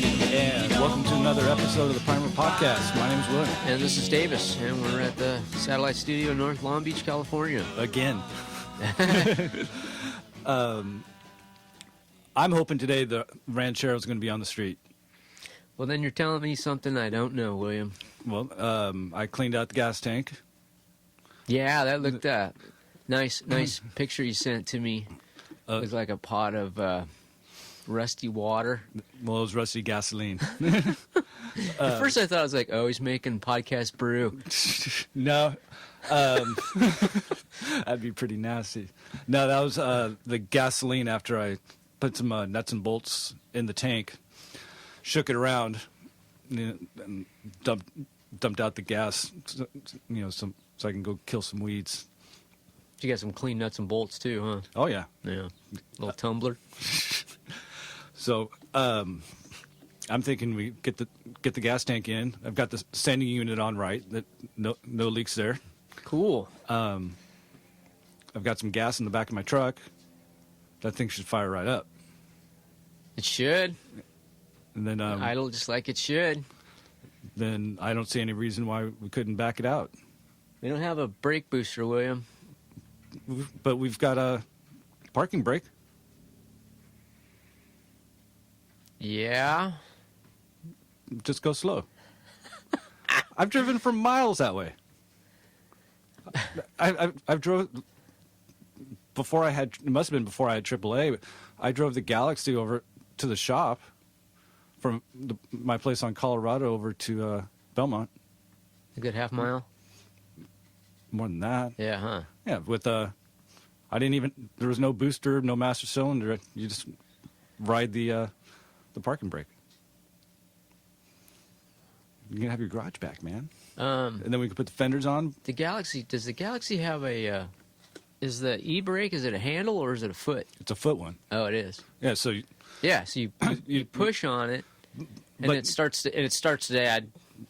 right, and welcome to another episode of the Primer Podcast. My name is William. And this is Davis, and we're at the Satellite Studio in North Long Beach, California. Again. I'm hoping today the Ranchero is going to be on the street. Well, then you're telling me something I don't know, William. Well, I cleaned out the gas tank. Yeah, that looked nice picture you sent to me. It was like a pot of rusty water. Well, it was rusty gasoline. At first I thought it was like, oh, he's making podcast brew. No. That'd be pretty nasty. No, that was the gasoline after I put some nuts and bolts in the tank, shook it around, and dumped out the gas, so I can go kill some weeds. You got some clean nuts and bolts too, huh? Oh, yeah. Yeah. Little tumbler. So I'm thinking we get the gas tank in. I've got the sending unit on right. That no leaks there. Cool. I've got some gas in the back of my truck. That thing should fire right up. It should. And then idle just like it should. Then I don't see any reason why we couldn't back it out. We don't have a brake booster, William. But we've got a parking brake. Yeah. Just go slow. I've driven for miles that way. I've drove before I had. It must have been before I had AAA. But I drove the Galaxy over to the shop from my place on Colorado over to Belmont. A good half mile. More than that. Yeah, huh? Yeah, with I didn't even. There was no booster, no master cylinder. You just ride the parking brake. You can have your garage back, man. And then we can put the fenders on. The Galaxy, does the Galaxy have a, is the e-brake, is it a handle or is it a foot? It's a foot one. Oh, it is. Yeah, so you push on it, and it starts to add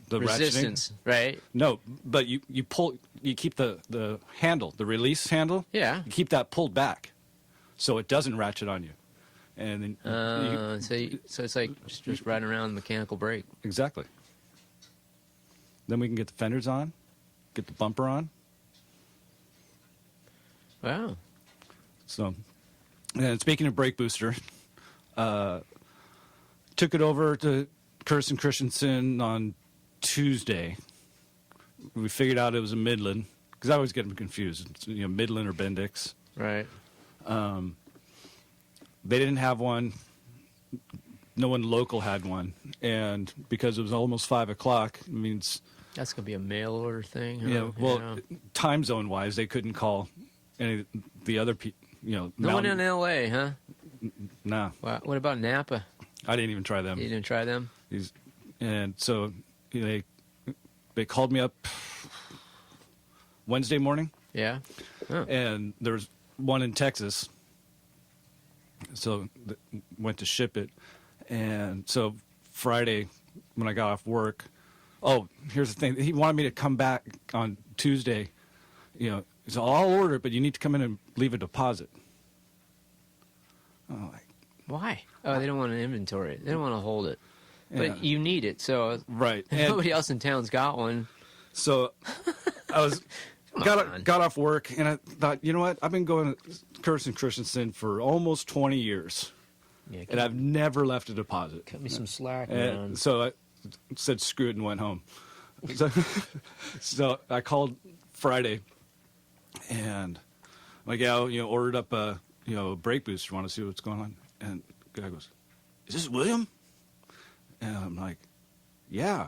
the resistance, ratcheting? right? No, but you pull, you keep the handle, the release handle. Yeah. You keep that pulled back, so it doesn't ratchet on you. And then so it's like just riding around the mechanical brake. Exactly. Then we can get the fenders on, get the bumper on. Wow. So, and speaking of brake booster, took it over to Kirsten Christensen on Tuesday. We figured out it was a Midland, because I always get them confused. It's, Midland or Bendix. Right. They didn't have one. No one local had one. And because it was almost 5 o'clock, it means... That's going to be a mail order thing. Huh? Yeah, well, time zone-wise, they couldn't call any of the other people, No one in L.A., huh? Nah. Wow. What about Napa? I didn't even try them. You didn't try them? And so they called me up Wednesday morning. Yeah. Oh. And there was one in Texas. So went to ship it. And so Friday, when I got off work, here's the thing. He wanted me to come back on Tuesday. So I'll order it, but you need to come in and leave a deposit. Oh, why? Oh, they don't want to inventory it. They don't want to hold it. Yeah. But you need it, so right. And nobody else in town's got one. So I was got off work, and I thought, you know what? I've been going to Kirsten Christensen for almost 20 years, and I've never left a deposit. Cut me some slack, man. And so I said screw it and went home. So I called Friday, and I'm like, ordered up a brake booster. Want to see what's going on? And the guy goes, "Is this William?" And I'm like, "Yeah."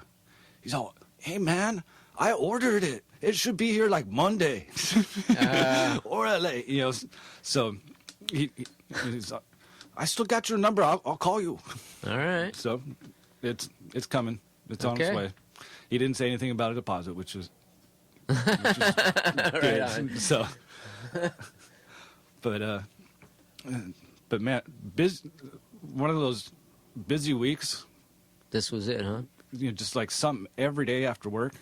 He's all, "Hey man, I ordered it. It should be here like Monday or late." So he's like, "I still got your number. I'll call you." All right. So it's coming. It's on its way. He didn't say anything about a deposit, which is good. Right on. So, but man, one of those busy weeks. This was it, huh? Just like something every day after work.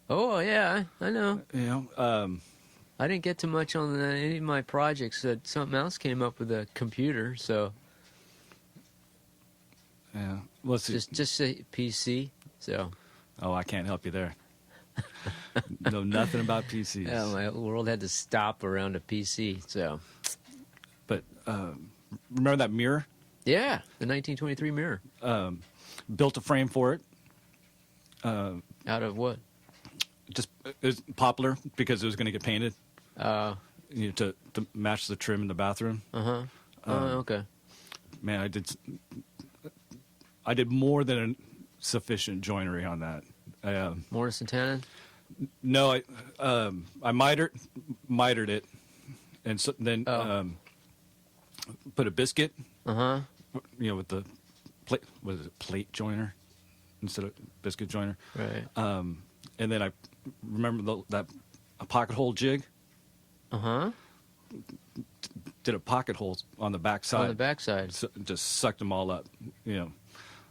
Oh yeah, I know. I didn't get too much on any of my projects. Something else came up with a computer, so Yeah. Let's see. Just say PC. So. Oh, I can't help you there. Know nothing about PCs. Yeah, my world had to stop around a PC. So. But remember that mirror? Yeah, the 1923 mirror. Built a frame for it. Out of what? Just it was popular because it was going to get painted. Uh To match the trim in the bathroom. huh. Okay. Man, I did more than sufficient joinery on that. Mortise and tenon. No, I mitered it, and so then put a biscuit. With the plate. What is it? Plate joiner instead of biscuit joiner. Right. And then I remember that a pocket hole jig. Did a pocket hole on the back side. On the backside. So just sucked them all up.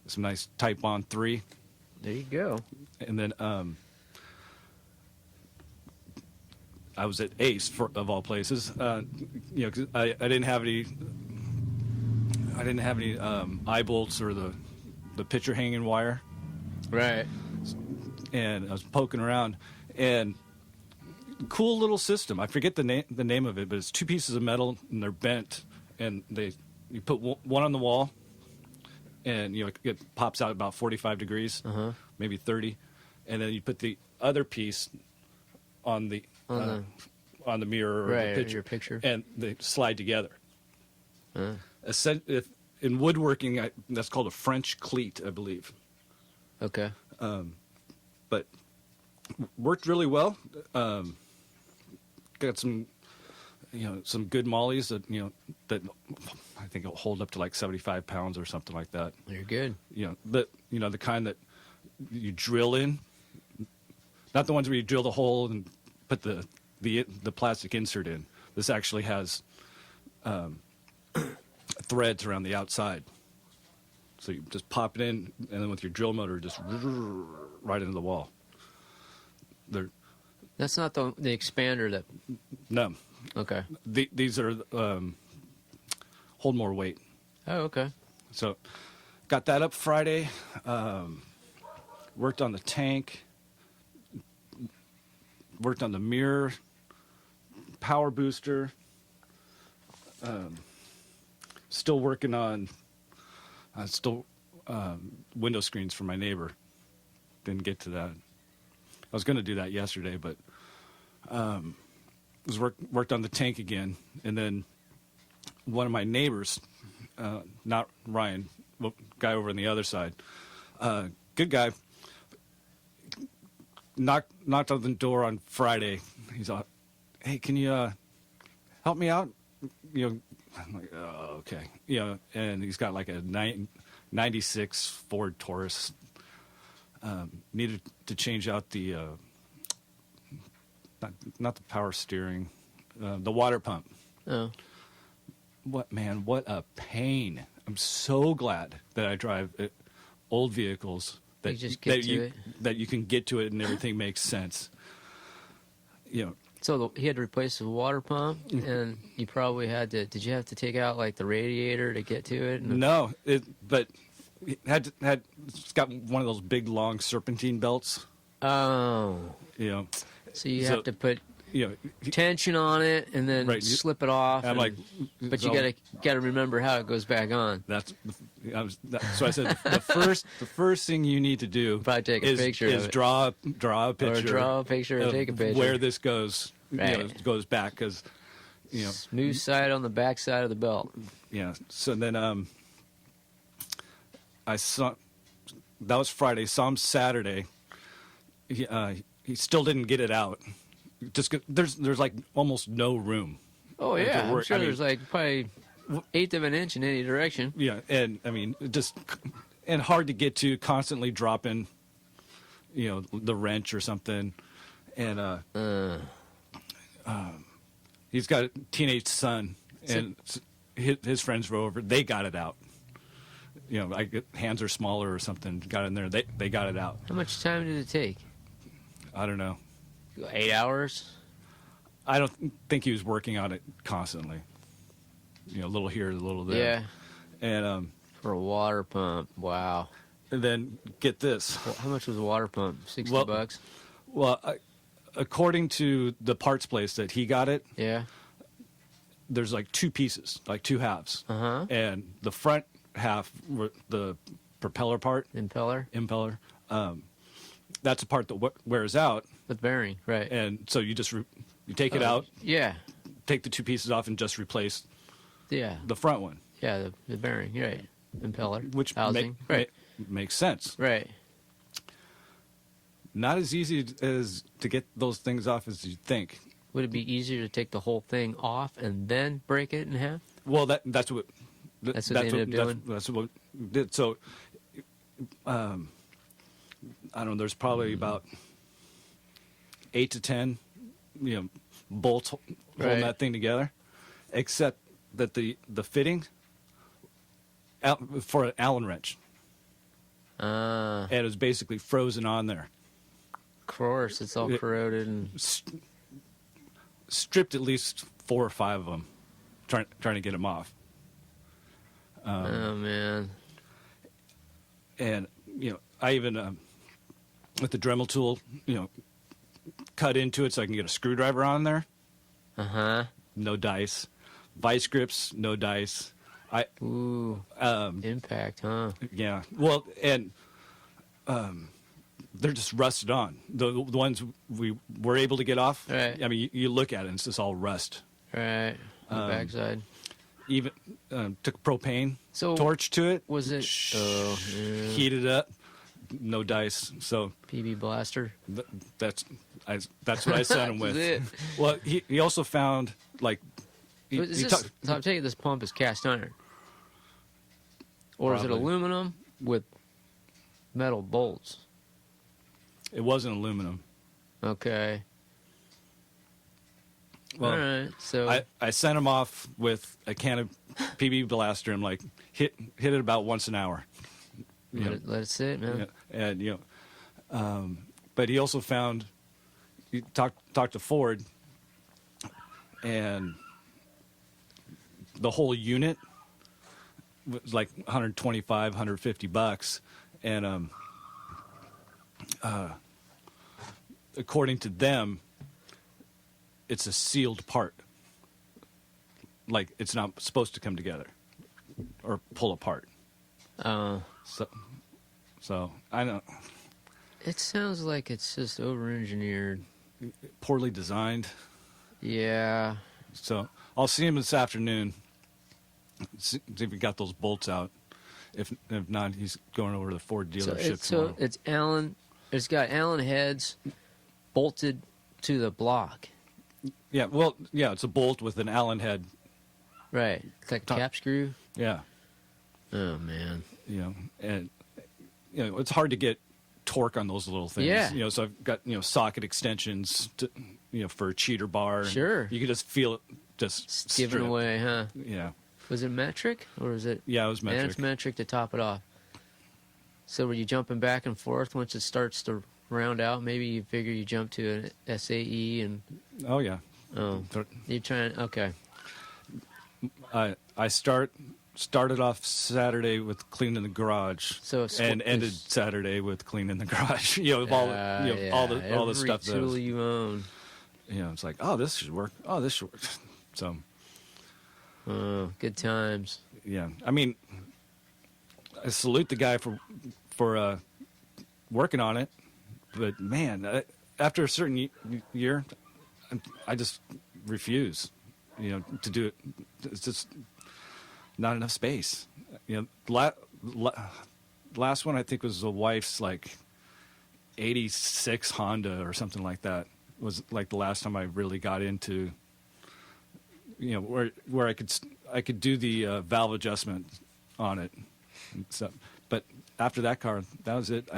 Some nice Type on 3. There you go. And then I was at Ace of all places. 'Cause I didn't have any. I didn't have any eye bolts or the picture hanging wire, Right. and I was poking around, and cool little system. I forget the name of it, but it's two pieces of metal and they're bent, and you put one on the wall, and it pops out about 45 degrees, maybe 30, and then you put the other piece on the mirror or Right, the picture, your picture. and they slide together. In woodworking, that's called a French cleat, I believe. Okay. But worked really well. Got some good mollies that I think will hold up to like 75 pounds or something like that. You're good. The kind that you drill in, not the ones where you drill the hole and put the plastic insert in. This actually has threads around the outside, so you just pop it in, and then with your drill motor, just right into the wall. That's not the expander that. No. Okay. These are hold more weight. Oh, okay. So got that up Friday. Worked on the tank. Worked on the mirror. Power booster. Still working on window screens for my neighbor. Didn't get to that. I was going to do that yesterday, but worked on the tank again, and then one of my neighbors, not Ryan, guy over on the other side, good guy, knocked on the door on Friday. He's like, "Hey, can you help me out?" I'm like, "Oh, okay." And he's got like a 96 Ford Taurus. Needed to change out the not the power steering, the water pump. Oh. What a pain. I'm so glad that I drive old vehicles that You just get to it. that you can get to it and everything makes sense. So he had to replace the water pump, and you probably had to. Did you have to take out like the radiator to get to it? No, but it's got one of those big long serpentine belts. Oh. So you have to put tension on it and then Right. slip it off. But you gotta remember how it goes back on. So I said the first thing you need to do Probably take a picture is of it. draw a picture. Or draw a picture and of take a picture. where this goes. Right. Goes back because Smooth side on the back side of the belt. Yeah. So then I saw that was Friday. Saw him Saturday. He still didn't get it out. Just there's like almost no room. Oh to yeah, I'm work. sure I mean, there's like probably 1/8 of an inch in any direction. Yeah, and I mean and hard to get to. Constantly dropping, the wrench or something, and he's got a teenage son, and his friends were over. They got it out. Hands are smaller or something. Got in there. They got it out. How much time did it take? I don't know. 8 hours? I don't think he was working on it constantly. A little here, a little there. Yeah. And For a water pump. Wow. And then get this. Well, how much was a water pump? $60? Well, according to the parts place that he got it, Yeah. there's like two pieces, like two halves. Uh-huh. And the front half, the propeller part, Impeller? that's the part that wears out. The bearing, right. And so you just you take it out, Yeah. take the two pieces off, and just replace Yeah. the front one. Yeah, the bearing, right. Impeller. Which housing. Right. makes sense. Right. Not as easy as to get those things off as you think. Would it be easier to take the whole thing off and then break it in half? Well, that's what they ended up doing? That's what we did. So, I don't know. There's probably about 8 to 10, bolts holding Right. that thing together. Except that the fitting for an Allen wrench, and it was basically frozen on there. Of course, it's all corroded and Stripped at least 4 or 5 of them, trying to get them off. oh man. And I even with the Dremel tool, cut into it so I can get a screwdriver on there. Uh-huh. No dice. Vice grips, no dice. Ooh. Impact, huh? Yeah. Well, and they're just rusted on. The ones we were able to get off. Right. I mean, you look at it and it's just all rust. Right. On the backside. Even took propane So torch to it. was it Heated up. No dice. So PB blaster? that's what I sent him with. That's it. Well, he also found like. So I'm taking this pump is cast iron. Or is it Probably. aluminum with metal bolts? It wasn't aluminum. Okay. Well, all right. So I sent him off with a can of PB blaster and like hit it about once an hour. let it sit, man. Yeah, and but he also found he talked to Ford, and the whole unit was like $125, $150, and according to them, it's a sealed part. Like it's not supposed to come together or pull apart. So I don't. It sounds like it's just over-engineered. Poorly designed. Yeah. So I'll see him this afternoon. See if he got those bolts out. If not, he's going over to the Ford dealership tomorrow. It's Allen. It's got Allen heads bolted to the block. Yeah, well, yeah, it's a bolt with an Allen head. Right. It's like a cap screw. Yeah. Oh man. And it's hard to get torque on those little things. Yeah. So I've got socket extensions to for a cheater bar. Sure. You can just feel it just Giving strip. away, huh? Yeah. Was it metric or was it? Yeah, it was metric. And it's metric to top it off. So were you jumping back and forth once it starts to round out? Maybe you figure you jump to an SAE and. Oh yeah. Oh. You're trying. Okay. I started off Saturday with cleaning the garage, and ended Saturday with cleaning the garage. All the stuff. Every tool you own. It's like, oh, this should work. Oh, this should work. So. Oh, good times. Yeah, I mean, I salute the guy for working on it, but man, after a certain year, I just refuse, to do it. It's just not enough space. Last one I think was the wife's like 86 Honda or something like that. Was like the last time I really got into, where I could do the valve adjustment on it. So, but after that car, that was it.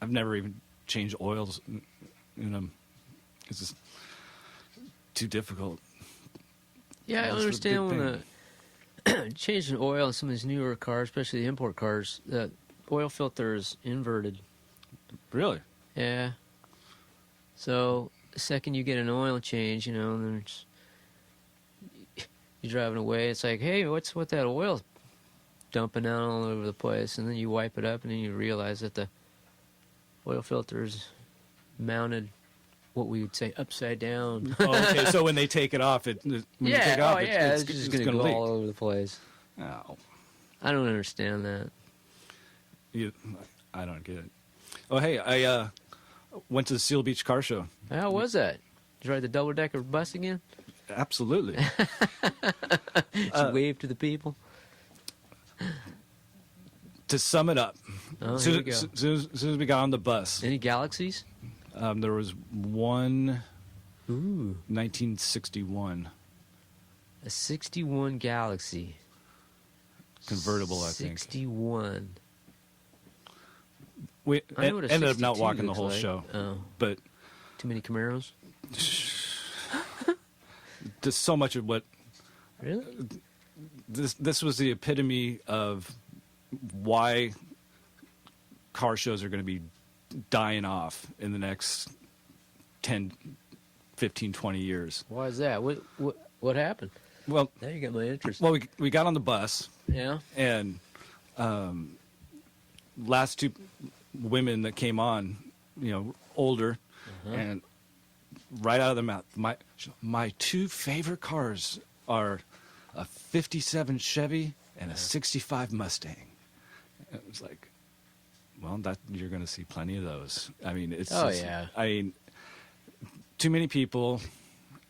I've never even changed oils in them. It's just too difficult. Yeah, I understand when changing oil in some of these newer cars, especially the import cars, the oil filter is inverted. Really? Yeah. So the second you get an oil change, and then you're driving away. It's like, hey, what's with that oil dumping out all over the place, and then you wipe it up, and then you realize that the oil filter is mounted, what we would say, upside down. Oh, okay, so when they take it off, when you take it off, it's just going to go leak. all over the place. Oh, I don't understand that. I don't get it. Oh, hey, I went to the Seal Beach Car Show. How was that? Did you ride the double-decker bus again? Absolutely. Did you wave to the people? To sum it up, Oh, as here soon, we go. as soon as we got on the bus, Any galaxies? there was one Ooh. 1961 A 61 Galaxy. convertible, I think. 61. We I know what a ended up not 62 walking the looks whole like. show, Oh. but Too many Camaros? just so much of what Really? this was the epitome of why car shows are going to be dying off in the next 10, 15, 20 years. Why is that? What happened? Well, Now you got my interest. well, we got on the bus, Yeah? and last two women that came on, older, and right out of their mouth, my two favorite cars are a 57 Chevy and a 65 Mustang. And it was like, well, that you're going to see plenty of those. I mean, it's Oh, just- yeah. I mean, too many people.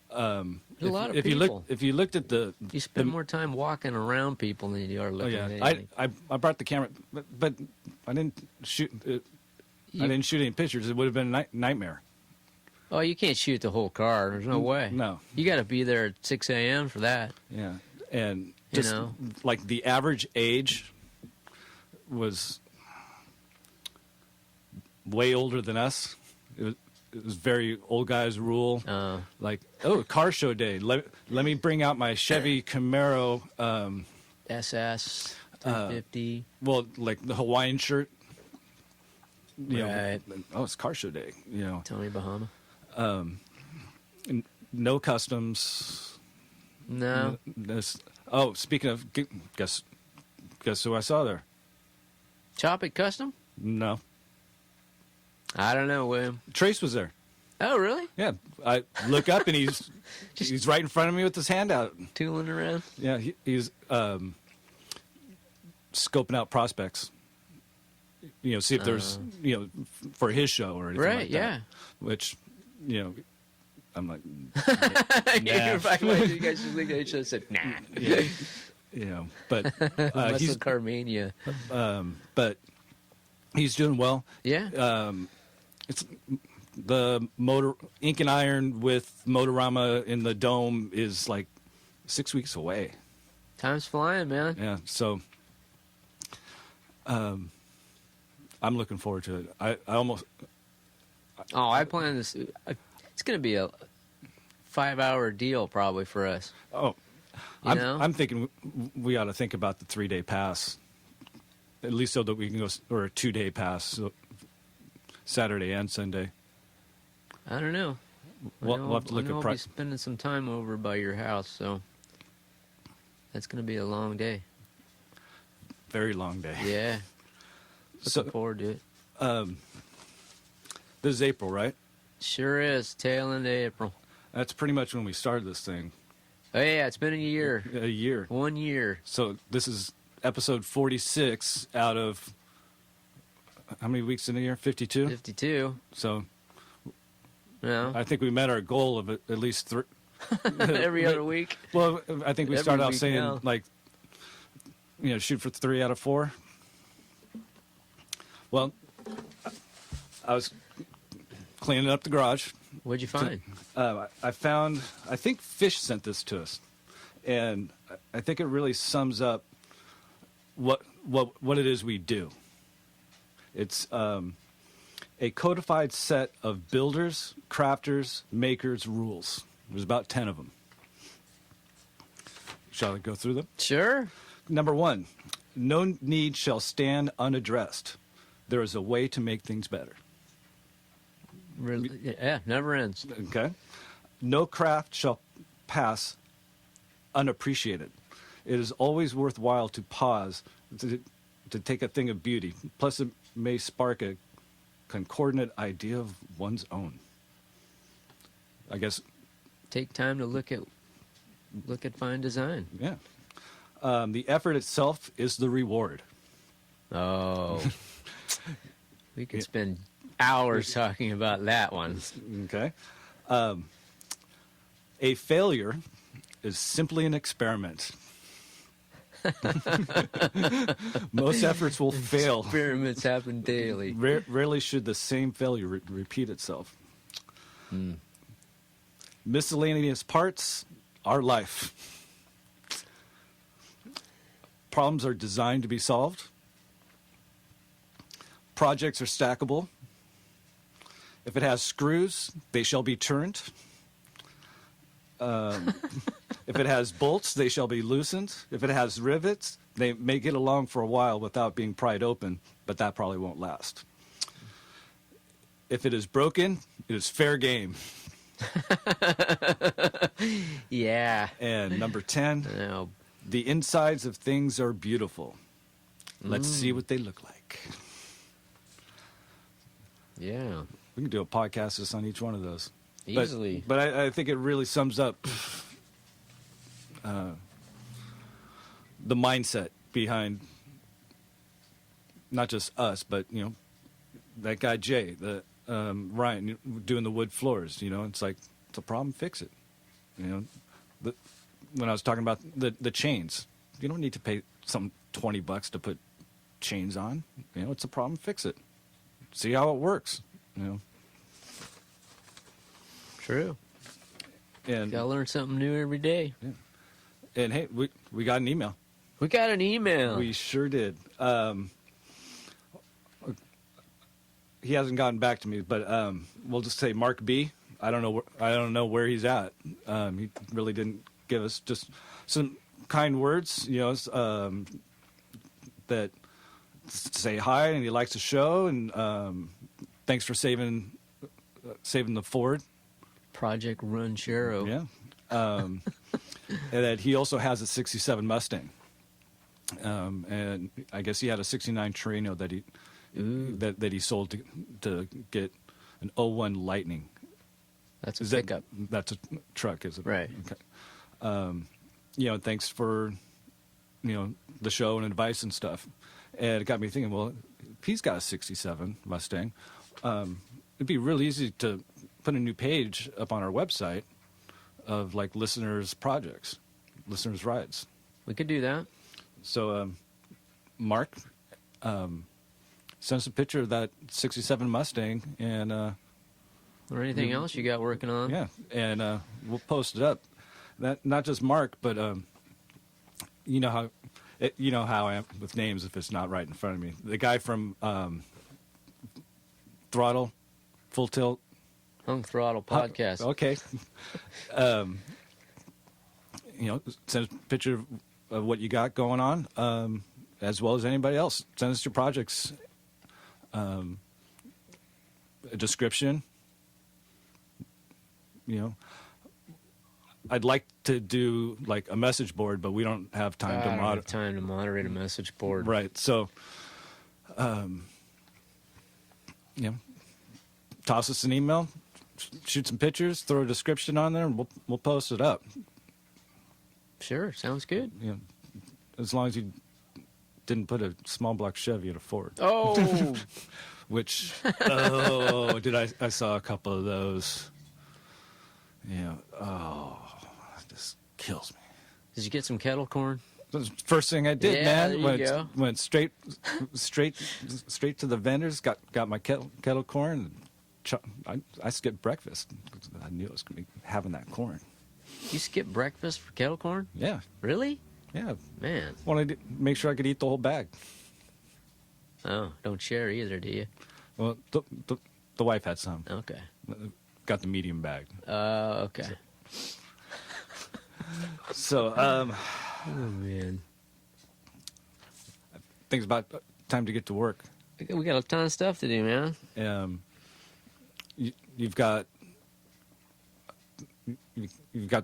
There's a lot of if people. if you looked at the You spend more time walking around people than you are oh looking yeah, at anything. I brought the camera, but I didn't shoot. I didn't shoot any pictures. It would have been a nightmare. Oh, you can't shoot the whole car. There's no way. No. You got to be there at 6 a.m. for that. Yeah, and You just know. like the average age was way older than us. It was very old guys rule. Like, oh, car show day. Let me bring out my Chevy Camaro. SS 350. Well, like the Hawaiian shirt. Right. Oh, it's car show day. Tommy Bahama. No customs. No. Oh, speaking of, guess who I saw there? Chop It Custom? No, I don't know, William. Trace was there. Oh, really? Yeah, I look up and he's right in front of me with his hand out. Tooling around? Yeah, he's scoping out prospects. See if there's for his show or anything Right, like that. yeah. Which, I'm like, You're back like you guys just looked at each other and said, nah. but Muscle Car Mania. but he's doing well. Yeah. It's the motor ink and iron with Motorama in the dome is like 6 weeks away. Time's flying, man. Yeah, so I'm looking forward to it. I almost I plan this. It's going to be a 5-hour deal probably for us. oh, You know? I'm thinking we ought to think about the 3-day pass, at least so that we can go, or a 2-day pass, so Saturday and Sunday. I don't know. We'll have to look I at know I'll be price. spending some time over by your house, so that's going to be a long day. Very long day. Yeah. So Looking forward to it. this is April, right? Sure is. Tail end of April. That's pretty much when we started this thing. Oh, yeah. It's been a year. A year. 1 year. So this is episode 46 out of how many weeks in a year? 52. 52. So No. I think we met our goal of at least 3. Every other week. Well, I think we Every started out week saying now. like, shoot for 3 out of 4. Well, I was cleaning up the garage. What'd you find? I found, I think Fish sent this to us, and I think it really sums up what it is we do. It's a codified set of builders, crafters, makers rules. There's about 10 of them. Shall I go through them? Sure. Number 1, no need shall stand unaddressed. There is a way to make things better. Yeah, never ends. Okay? No craft shall pass unappreciated. It is always worthwhile to pause to take a thing of beauty. Plus, it may spark a concordant idea of one's own. I guess. Take time to look at fine design. Yeah. The effort itself is the reward. Oh, we could spend hours talking about that one. Okay. A failure is simply an experiment. Most efforts will fail. Experiments happen daily. Rarely should the same failure repeat itself. Miscellaneous parts are life. Problems are designed to be solved. Projects are stackable. If it has screws, they shall be turned. If it has bolts, they shall be loosened. If it has rivets, they may get along for a while without being pried open, but that probably won't last. If it is broken, it is fair game. Yeah. And number 10, Now, the insides of things are beautiful. Let's see what they look like. yeah. We can do a podcast just on each one of those. Easily. But I think it really sums up the mindset behind not just us, but, that guy Jay, Ryan doing the wood floors. It's like, it's a problem, fix it. When I was talking about the chains, you don't need to pay some $20 to put chains on. It's a problem, fix it. See how it works. True. And Gotta learn something new every day. yeah. And hey, we got an email. We got an email. We sure did. He hasn't gotten back to me, but we'll just say Mark B. I don't know where he's at. He really didn't give us just some kind words, that say hi and he likes the show and thanks for saving the Ford. Project Run Shero. Yeah. And that he also has a 67 Mustang. And I guess he had a 69 Torino that he sold to get an '01 Lightning. That's a pickup. That's a truck, is it? Right. Okay. Thanks for, the show and advice and stuff. And it got me thinking, well, if he's got a 67 Mustang, it'd be real easy to put a new page up on our website of like listeners' projects, listeners' rides. We could do that. So, Mark, send us a picture of that 67 Mustang and, Or anything else you got working on. yeah, and we'll post it up. That not just Mark, but you know how I am with names if it's not right in front of me. The guy from Throttle, Full Tilt, Hung Throttle Podcast. Okay. Send us a picture of what you got going on, as well as anybody else. Send us your projects, a description. I'd like to do like a message board, but we don't have time to I don't have time to moderate a message board. Right. So, toss us an email, shoot some pictures, throw a description on there, and we'll post it up. Sure, sounds good. As long as you didn't put a small block Chevy in a Ford. Oh, Which, I saw a couple of those. It just kills me. did you get some kettle corn? First thing I did, Yeah, man, there you go. went straight to the vendors, got my kettle corn. And I skipped breakfast. I knew I was going to be having that corn. You skip breakfast for kettle corn? Yeah, Really? yeah. Man. Wanted to make sure I could eat the whole bag. Oh, don't share either, do you? Well, the wife had some. Okay. Got the medium bag. Okay. So, Oh, man. I think it's about time to get to work. We got a ton of stuff to do, man. You've got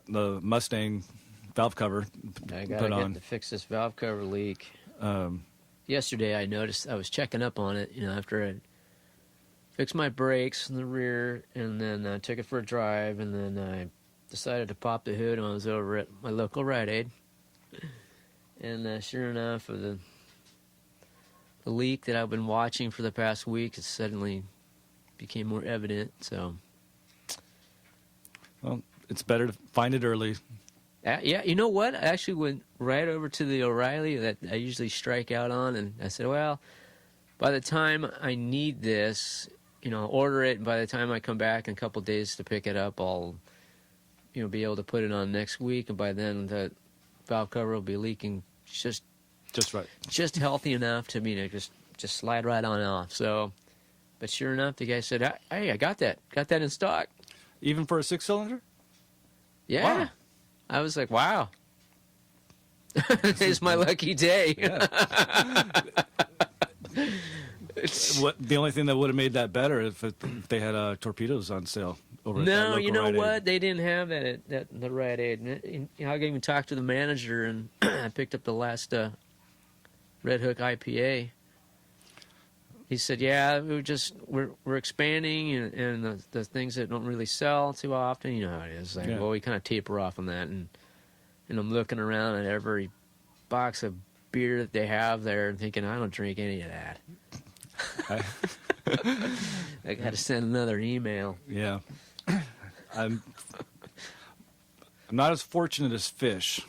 the Mustang valve cover I put gotta on. get to fix this valve cover leak. yesterday I noticed I was checking up on it, after I fixed my brakes in the rear, and then I took it for a drive, and then I decided to pop the hood when I was over at my local Rite Aid. And sure enough, the leak that I've been watching for the past week, it suddenly became more evident. So, Well, it's better to find it early. yeah, you know what? I actually went right over to the O'Reilly that I usually strike out on, and I said, well, by the time I need this, order it, and by the time I come back in a couple days to pick it up, I'll, be able to put it on next week, and by then the valve cover will be leaking just right. just healthy enough to just slide right on off. So, but sure enough, the guy said, "Hey, I got that in stock." Even for a 6-cylinder? Yeah, Wow. I was like, "Wow, it's my lucky day." Yeah. The only thing that would have made that better if they had torpedoes on sale over at that No, local you know Rite Aid. what? They didn't have that at the Rite Aid. And, I even talked to the manager, and I picked up the last Red Hook IPA. He said, "Yeah, we're expanding, and the things that don't really sell too often, you know how it is. Like, Yeah. well, we kind of taper off on that." And I'm looking around at every box of beer that they have there, and thinking, I don't drink any of that. I got to send another email. Yeah. I'm not as fortunate as Fish,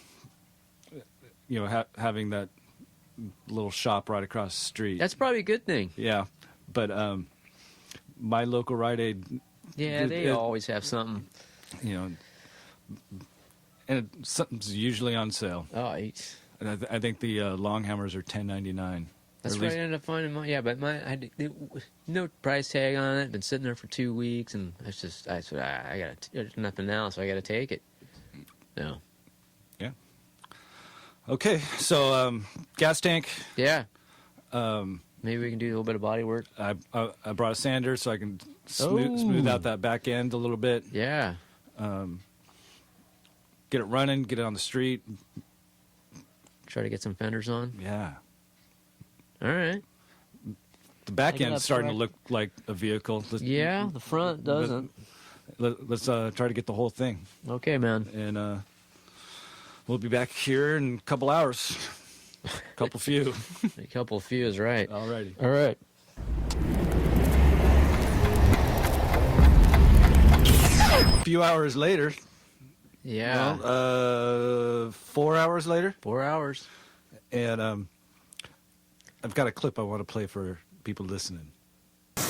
having that little shop right across the street. That's probably a good thing. Yeah. But my local Rite Aid, Yeah, they always have something. and something's usually on sale. Oh, And I think the long hammers are $10.99. that's Or at where I least- ended up finding mine. Yeah, but no price tag on it. Been sitting there for 2 weeks, and I said, I got there's nothing now, so I got to take it. So Yeah. Okay, so gas tank. yeah, maybe we can do a little bit of body work. I brought a sander so I can Oh. smooth out that back end a little bit. Yeah, Get it running. Get it on the street. try to get some fenders on. Yeah. All right. The back I got end's starting to up look like a vehicle. Yeah, the front doesn't. Let's try to get the whole thing, Okay, man. and we'll be back here in a couple hours. Couple few. A couple of few is right. Alrighty. All right. A few hours later. Yeah. Well, 4 hours later, 4 hours. and I've got a clip I want to play for people listening. Here's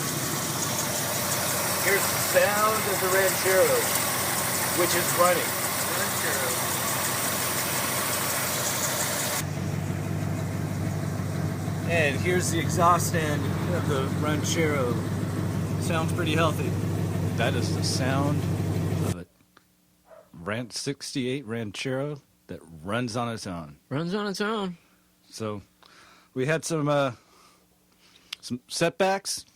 the sound of the Ranchero, which is running. And here's the exhaust end of the Ranchero. Sounds pretty healthy. That is the sound of a 68 Ranchero that runs on its own. Runs on its own. So we had some setbacks,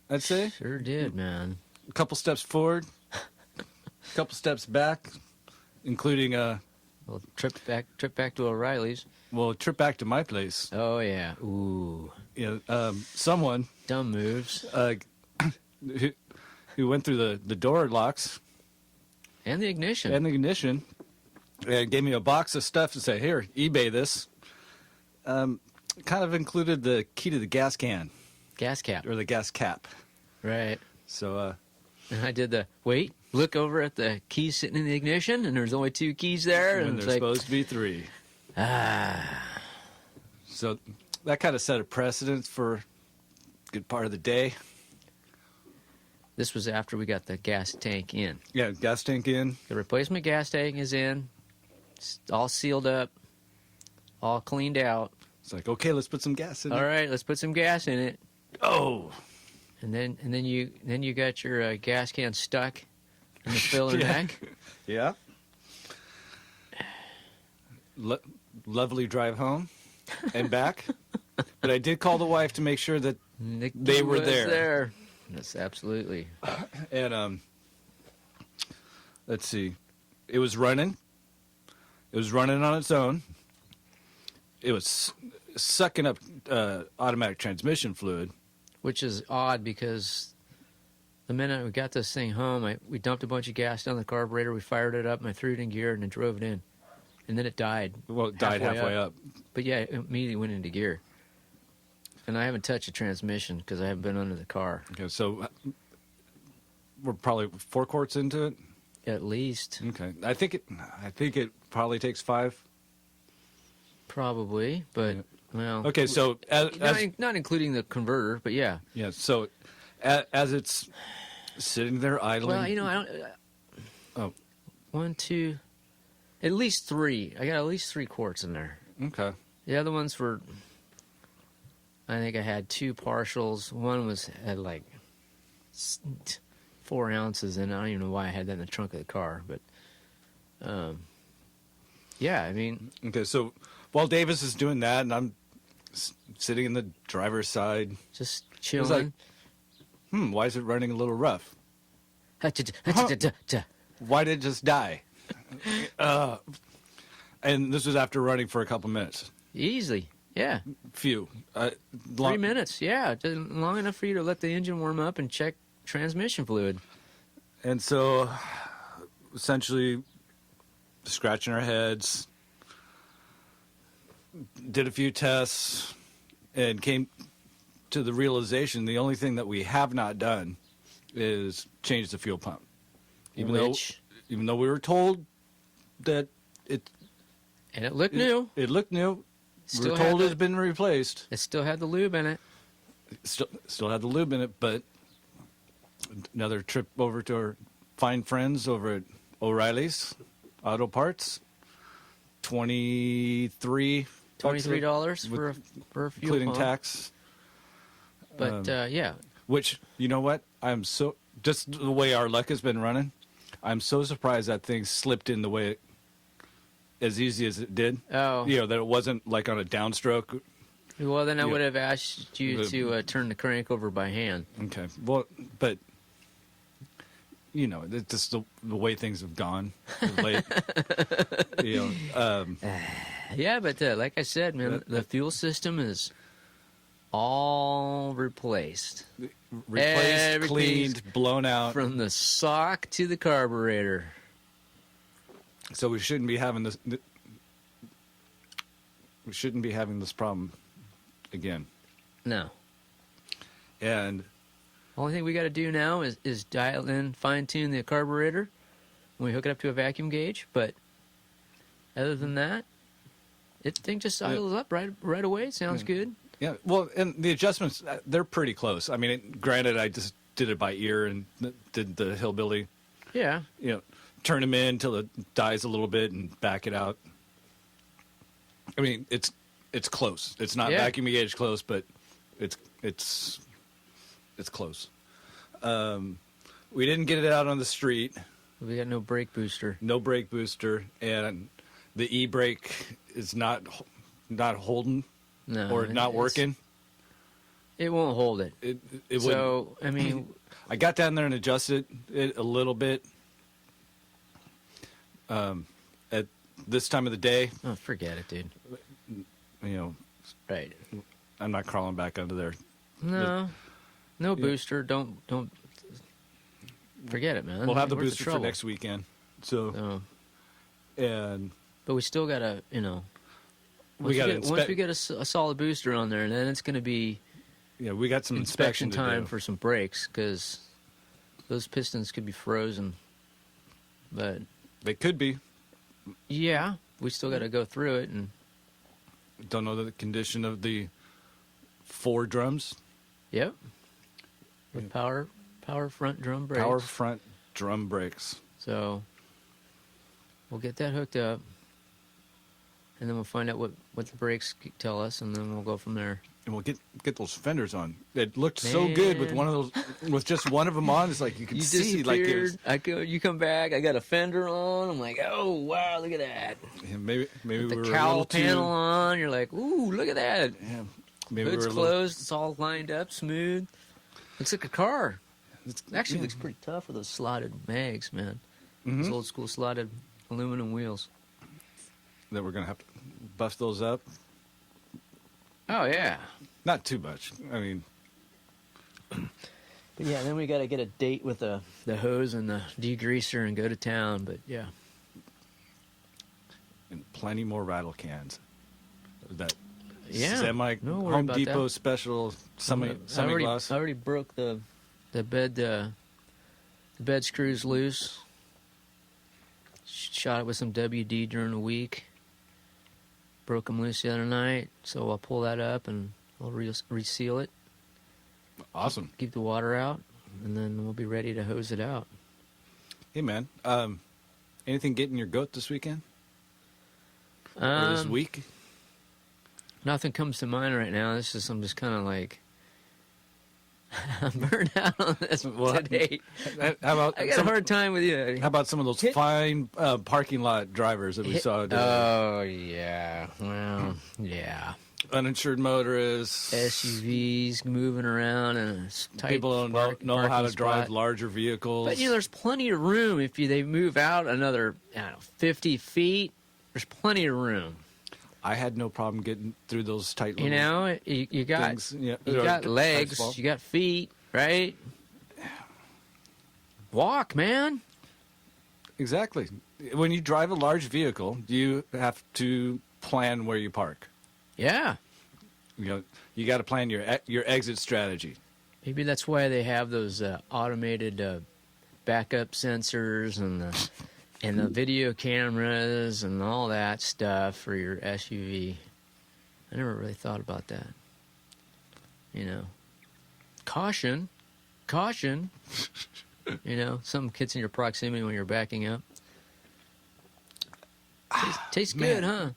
I'd say. Sure did, man. A couple steps forward, a couple steps back, including Well, trip back to O'Reilly's. a trip back to my place. Oh yeah. Ooh. Someone Dumb moves. who went through the door locks And the ignition. and the ignition and gave me a box of stuff to say, here, eBay this. Kind of included the key to the gas can Gas cap. or the gas cap. Right. So And I did look over at the keys sitting in the ignition, and there's only 2 keys there. when And it's there's like, supposed to be 3. So that kind of set a precedent for a good part of the day. this was after we got the gas tank in. Yeah, gas tank in. The replacement gas tank is in. It's all sealed up. All cleaned out. It's like, okay, let's put some gas in All it. right, let's put some gas in it. Oh, And then you got your gas can stuck in the filler Yeah. neck. yeah. Lovely drive home and back. But I did call the wife to make sure that, The They key were was there. Yes, absolutely. and let's see, it was running. It was running on its own. It was sucking up automatic transmission fluid. which is odd because the minute we got this thing home, we dumped a bunch of gas down the carburetor, we fired it up, and I threw it in gear and then drove it in. And then it died. Well, it died halfway up. But yeah, it immediately went into gear. And I haven't touched the transmission because I haven't been under the car. Okay, so we're probably 4 quarts into it. At least. Okay, I think it probably takes 5. Probably, but Yeah. well. Okay, so not including the converter, but yeah. yeah, so as it's sitting there idling. Well, I don't. Oh. 1, 2, at least 3. I got at least 3 quarts in there. Okay. The other ones were. I think I had 2 partials. One had like 4 ounces in it. I don't even know why I had that in the trunk of the car, but yeah, I mean. Okay, so while Davis is doing that, and I'm sitting in the driver's side, Just it's chilling. like, why is it running a little rough? Why did it just die? And this was after running for a couple minutes. Easily, yeah. Few. 3 minutes, yeah. Just long enough for you to let the engine warm up and check transmission fluid. And so, essentially, scratching our heads, did a few tests, and came to the realization the only thing that we have not done is change the fuel pump. Even though we were told that And it looked new. It looked new. We were Still told had it had been replaced. It still had the lube in it. Still had the lube in it, but another trip over to our fine friends over at O'Reilly's Auto Parts. $23 $23 for a fuel including pump. tax. But yeah, Which, you know what? I'm so, just the way our luck has been running, I'm so surprised that thing slipped in the way as easy as it did. Oh. You know, that it wasn't like on a downstroke. well then I Yeah. would have asked you to turn the crank over by hand. Okay. Well, but, you know, it's just the way things have gone of late. You know, Yeah, but like I said, man, the fuel system is all replaced. replaced, Everything's cleaned, blown out. From the sock to the carburetor. So we shouldn't be having this. We shouldn't be having this problem again. No. And Only thing we got to do now is dial in, fine tune the carburetor when we hook it up to a vacuum gauge. But other than that, it thing just idles up right away. Sounds good. yeah, well, and the adjustments, they're pretty close. I mean, granted, I just did it by ear and did the hillbilly, Yeah. you know, turn them in until it dies a little bit and back it out. I mean, it's close. It's not vacuum gauge close, but it's close. We didn't get it out on the street. We got no brake booster. No brake booster, and the e-brake is not holding No. or not working. It won't hold it. It wouldn't. So, I mean, I got down there and adjusted it a little bit. At this time of the day, oh, forget it, dude. you know, Right. I'm not crawling back under there. No. No booster. Don't forget it, man. We'll have the Where's booster for trouble? next weekend. So, So, and but we still got to, we got to once we get a solid booster on there, then it's going to be we got some inspection to time do. for some brakes because those pistons could be frozen. But They could be. yeah, we still got to go through it and Don't know the condition of the 4 drums. yep, with power front drum brakes. Power front drum brakes. So we'll get that hooked up, and then we'll find out what the brakes tell us, and then we'll go from there. And we'll get those fenders on. It looked so good with one of those, with just one of them on. It's like you could see, like it was, you come back. I got a fender on. I'm like, oh wow, look at that. yeah, maybe we The were a cowl little panel too. on. You're like, ooh, look at that. Yeah, maybe Hood's we were a little, closed. It's all lined up, smooth. Looks like a car. It actually looks pretty tough with those slotted mags, man. Those old school slotted aluminum wheels. that we're gonna have to bust those up. Oh yeah. Not too much. I mean, But yeah, then we got to get a date with the hose and the degreaser and go to town. But yeah. and plenty more rattle cans. That Yeah. semi No worry Home about Depot that. special semi gloss. I already broke the bed screws loose. Shot it with some WD during the week. Broke them loose the other night, so I'll pull that up and I'll reseal it. Awesome. Keep the water out, and then we'll be ready to hose it out. Hey man, anything getting your goat this weekend or this week? Nothing comes to mind right now. I'm just kind of like I'm burned out on this today. How about I got a hard time with you. How about some of those fine parking lot drivers that we saw today? Oh yeah, well yeah. Uninsured motorists, SUVs moving around and tight. People don't know how to drive larger vehicles. But there's plenty of room if they move out another 50 feet. There's plenty of room. I had no problem getting through those tight little you got things. Yeah, you got legs, you got feet, right? Walk, man. Exactly. When you drive a large vehicle, you have to plan where you park. Yeah. You got to plan your exit strategy. Maybe that's why they have those automated backup sensors and the video cameras and all that stuff for your SUV. I never really thought about that. Caution. Something gets in your proximity when you're backing up. Tastes good, huh?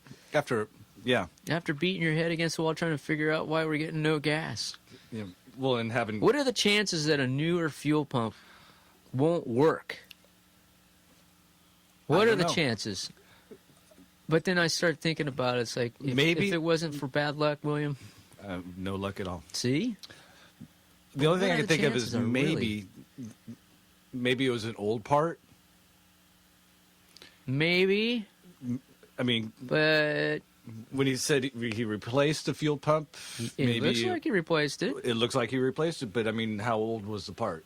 After beating your head against the wall trying to figure out why we're getting no gas. Yeah. Well, and having... What are the chances that a newer fuel pump won't work? What are the chances? But then I start thinking about it. It's like, if it wasn't for bad luck, William. No luck at all. See? The only thing I can think of is maybe it was an old part. Maybe. I mean, but when he said he replaced the fuel pump, it looks like he replaced it. It looks like he replaced it, but I mean, how old was the part?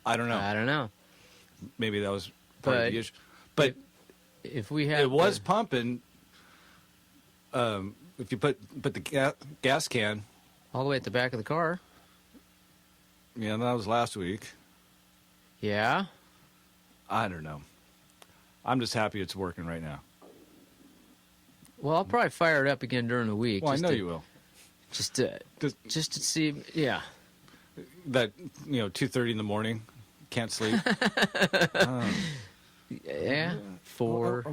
I don't know. Maybe that was part of the issue. But if we had, it was pumping. If you put the gas can all the way at the back of the car. Yeah, that was last week. Yeah. I don't know. I'm just happy it's working right now. Well, I'll probably fire it up again during the week. Well, I know you will. Just to see, yeah. That 2:30 in the morning, can't sleep. Yeah, 4,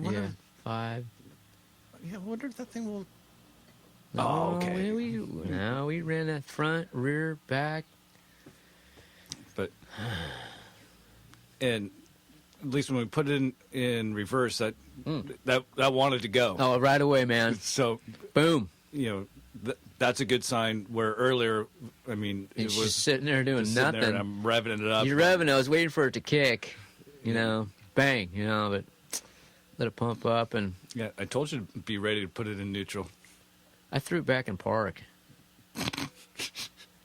5. Yeah, I wonder if that thing will. No, okay. We ran that front, rear, back. But and at least when we put it in reverse, that wanted to go. Oh, right away, man. So boom. That's a good sign. Where earlier, I mean, it was just sitting there doing nothing. There and I'm revving it up. You're revving. I was waiting for it to kick. Bang. But let it pump up and. Yeah, I told you to be ready to put it in neutral. I threw it back in park.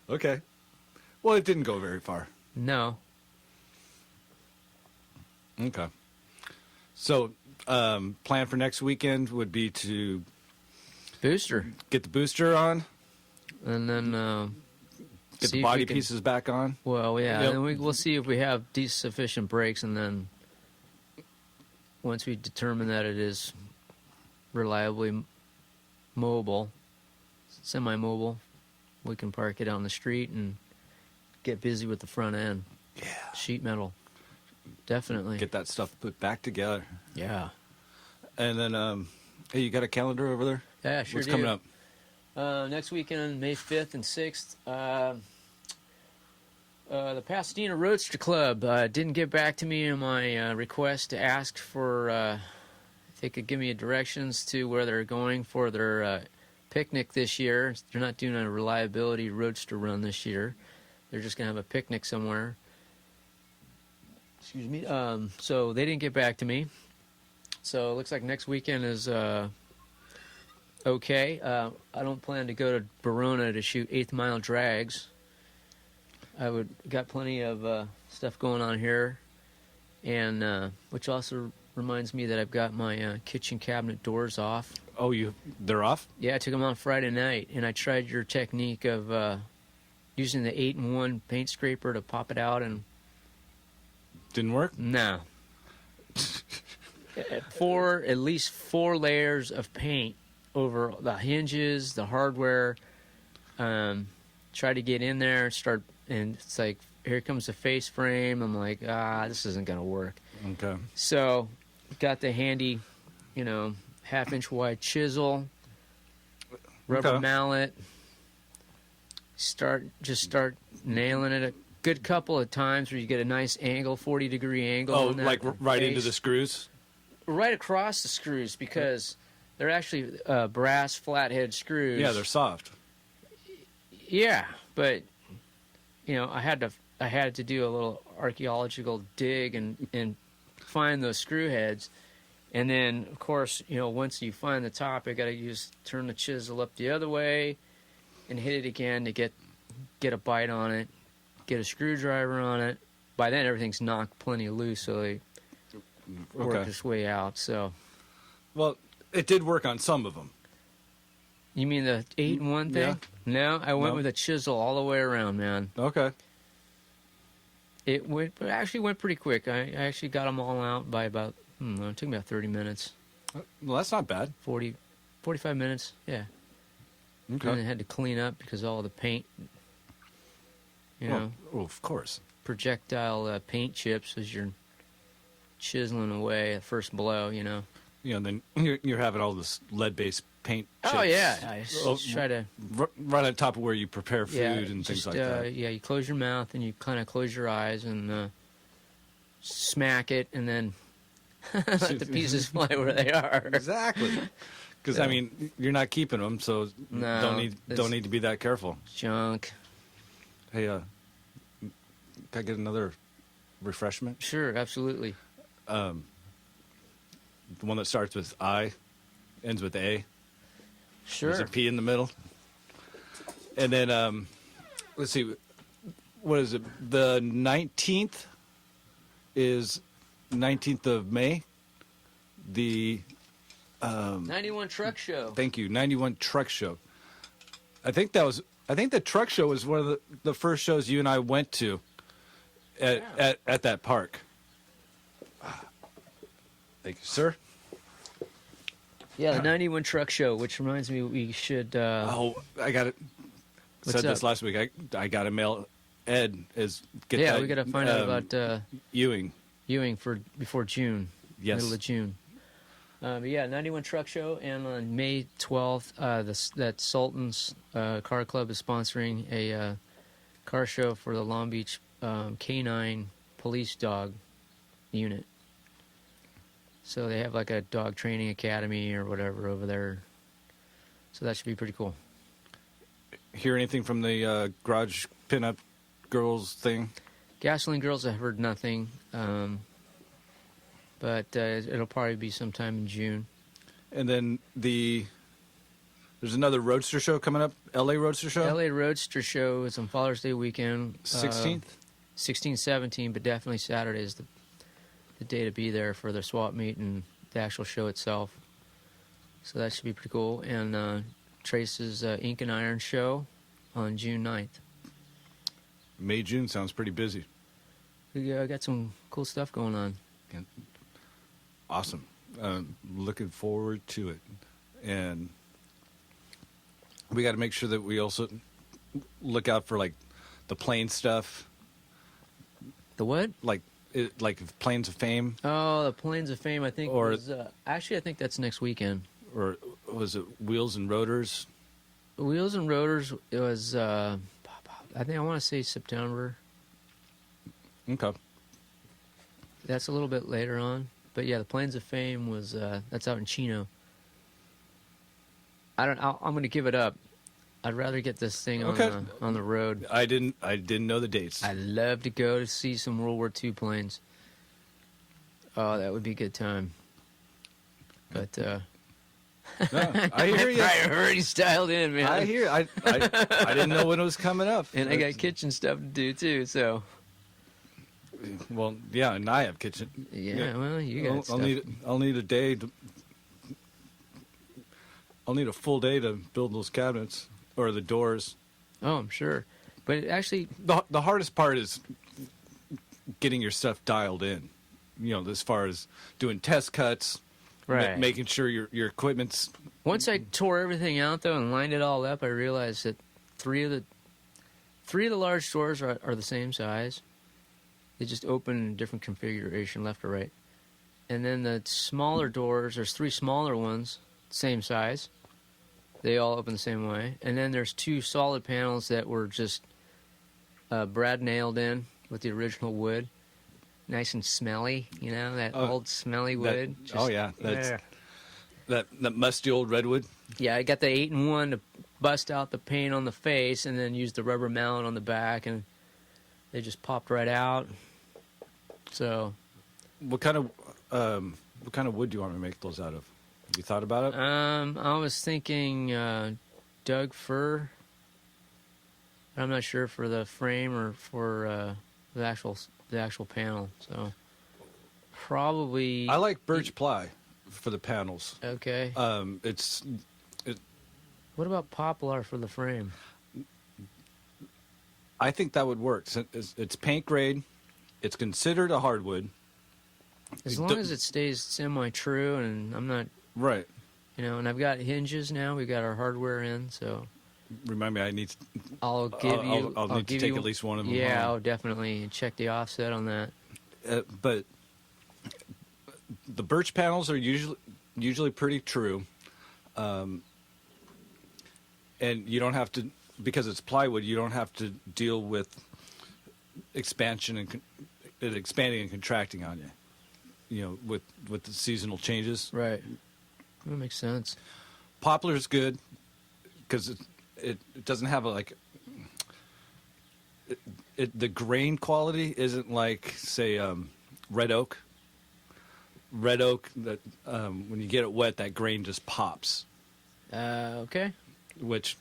Okay. Well, it didn't go very far. No. Okay. So, plan for next weekend would be to get the booster on, and then get the body pieces back on. Well, yeah, and then we'll see if we have sufficient brakes, and then once we determine that it is reliably mobile, semi-mobile, we can park it on the street and get busy with the front end. Yeah. Sheet metal. Definitely. Get that stuff put back together. Yeah. And then, hey, you got a calendar over there? Yeah, sure. What's coming up? Next weekend, May 5th and 6th, the Pasadena Roadster Club didn't get back to me on my request to ask for if they could give me directions to where they're going for their picnic this year. They're not doing a reliability roadster run this year. They're just going to have a picnic somewhere. Excuse me. So they didn't get back to me. So it looks like next weekend is okay. I don't plan to go to Verona to shoot 8th Mile drags. Got plenty of stuff going on here, and which also reminds me that I've got my kitchen cabinet doors off. Oh, they're off? Yeah, I took them on Friday night, and I tried your technique of using the 8-in-1 paint scraper to pop it out, and Didn't work? no. At least 4 layers of paint over the hinges, the hardware. Try to get in there, and it's like, here comes the face frame. I'm like, this isn't gonna work. Okay. So, got the handy, 1/2-inch wide chisel, rubber mallet. Start nailing it a good couple of times where you get a nice angle, 40-degree angle. Oh, on that like right face. into the screws? Right across the screws, because they're actually brass flathead screws. Yeah, they're soft. Yeah, but I had to do a little archaeological dig and find those screw heads, and then of course once you find the top, I got to turn the chisel up the other way and hit it again to get a bite on it, get a screwdriver on it. By then everything's knocked plenty loose, so they work its way out. So, well, it did work on some of them. you mean the 8-in-1 thing? Yeah. No, I went No? with a chisel all the way around, man. Okay. It actually went pretty quick. I actually got them all out by about, it took me about 30 minutes. Well, that's not bad. 45 minutes, yeah. Okay. And I had to clean up because all the paint, Well, of course. projectile paint chips as you're chiseling away at first blow, And then you're having all this lead-based paint chips. Oh, yeah. I just try to... Right on top of where you prepare food and things like that. Yeah, you close your mouth and you kind of close your eyes and smack it and then let the pieces fly where they are. Exactly. Because, So- I mean, you're not keeping them, so No, don't need to be that careful. Junk. Hey, can I get another refreshment? Sure, absolutely. The one that starts with I, ends with A. Sure. There's a P in the middle. And then, let's see, what is it? The 19th is 19th of May. The 91 Truck Show. Thank you, 91 Truck Show. I think the truck show was one of the first shows you and I went to at that park. Thank you, sir. Yeah, the 91 Truck Show, which reminds me we should... I got it. What's Said this up? last week. I got to mail Ed get yeah, that, we got to find out about Ewing. Ewing before June. Yes. Middle of June. But yeah, 91 Truck Show, and on May 12th, that Sultan's Car Club is sponsoring a car show for the Long Beach K9 Police Dog Unit. So they have like a dog training academy or whatever over there. So that should be pretty cool. Hear anything from the garage pinup girls thing? Gasoline Girls, I've heard nothing. But it'll probably be sometime in June. And then there's another Roadster show coming up, LA Roadster show? LA Roadster Show is on Father's Day weekend. 16th? 16, 17, but definitely Saturday is the day to be there for the swap meet and the actual show itself. So that should be pretty cool. And Trace's Ink and Iron show on June 9th. May, June sounds pretty busy. We got some cool stuff going on. Awesome. Looking forward to it. And we got to make sure that we also look out for like the plane stuff. The what? Like Planes of Fame, Oh, the Plains of Fame, I think. Or- Actually, I think that's next weekend. or was it Wheels and Rotors? Wheels and Rotors, it was, I think I want to say September. Okay. That's a little bit later on. But yeah, the Plains of Fame was, that's out in Chino. I'm going to give it up. I'd rather get this thing on the road. I didn't know the dates. I'd love to go to see some World War II planes. Oh, that would be a good time. But No, I hear you. I already styled in, man. I hear. I didn't know when it was coming up. And I got kitchen stuff to do too, so. Well, yeah, and I have kitchen. Yeah, well, you got stuff. I'll need a day. I'll need a full day to build those cabinets or the doors. Oh, I'm sure. But it actually, The hardest part is getting your stuff dialed in. You know, as far as doing test cuts, right. making sure your equipment's. Once I tore everything out though and lined it all up, I realized that three of the large doors are the same size. They just open in different configuration, left or right. And then the smaller doors, there's 3 smaller ones, same size. They all open the same way. And then there's 2 solid panels that were just Brad nailed in with the original wood. Nice and smelly, you know, that old smelly wood. That musty old redwood. Yeah, I got the 8-in-1 to bust out the paint on the face and then use the rubber mallet on the back, and they just popped right out. So, What kind of wood do you want me to make those out of? Have you thought about it? I was thinking Doug fir. I'm not sure for the frame or for the actual panel. So probably. I like birch ply for the panels. Okay. What about poplar for the frame? I think that would work. It's paint grade. It's considered a hardwood. As long as it stays semi-true, and I'm not. Right. You know, and I've got hinges now. We've got our hardware in, so. Remind me, I need. I'll need to take at least one of them. Yeah, I'll definitely check the offset on that. But the birch panels are usually pretty true, and you don't have to, because it's plywood. You don't have to deal with expansion and it expanding and contracting on you. You know, with the seasonal changes. Right. That makes sense. Poplar's good because it doesn't have the grain quality isn't like, say, red oak. Red oak, that when you get it wet, that grain just pops. Okay. Which,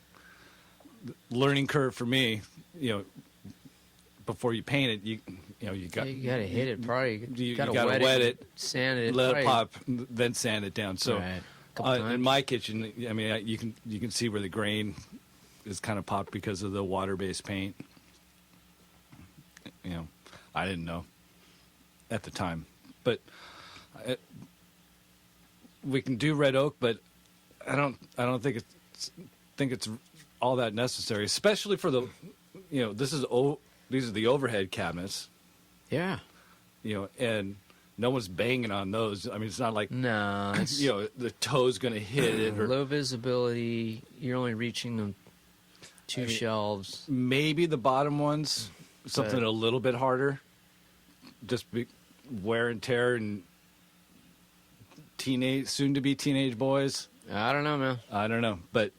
learning curve for me, you know, before you paint it, you gotta hit it. Probably you gotta wet it, sand it, let it pop, then sand it down. So, right. in my kitchen, I mean, you can see where the grain is kind of popped because of the water-based paint. You know, I didn't know at the time, but we can do red oak, but I don't think it's all that necessary, especially for the, you know, these are the overhead cabinets. Yeah. You know, and no one's banging on those. I mean, it's not like, no, you know, the toe's going to hit it. Or, low visibility. You're only reaching the 2 shelves. Maybe the bottom ones, something a little bit harder. Just wear and tear and soon-to-be teenage boys. I don't know, man. I don't know. But,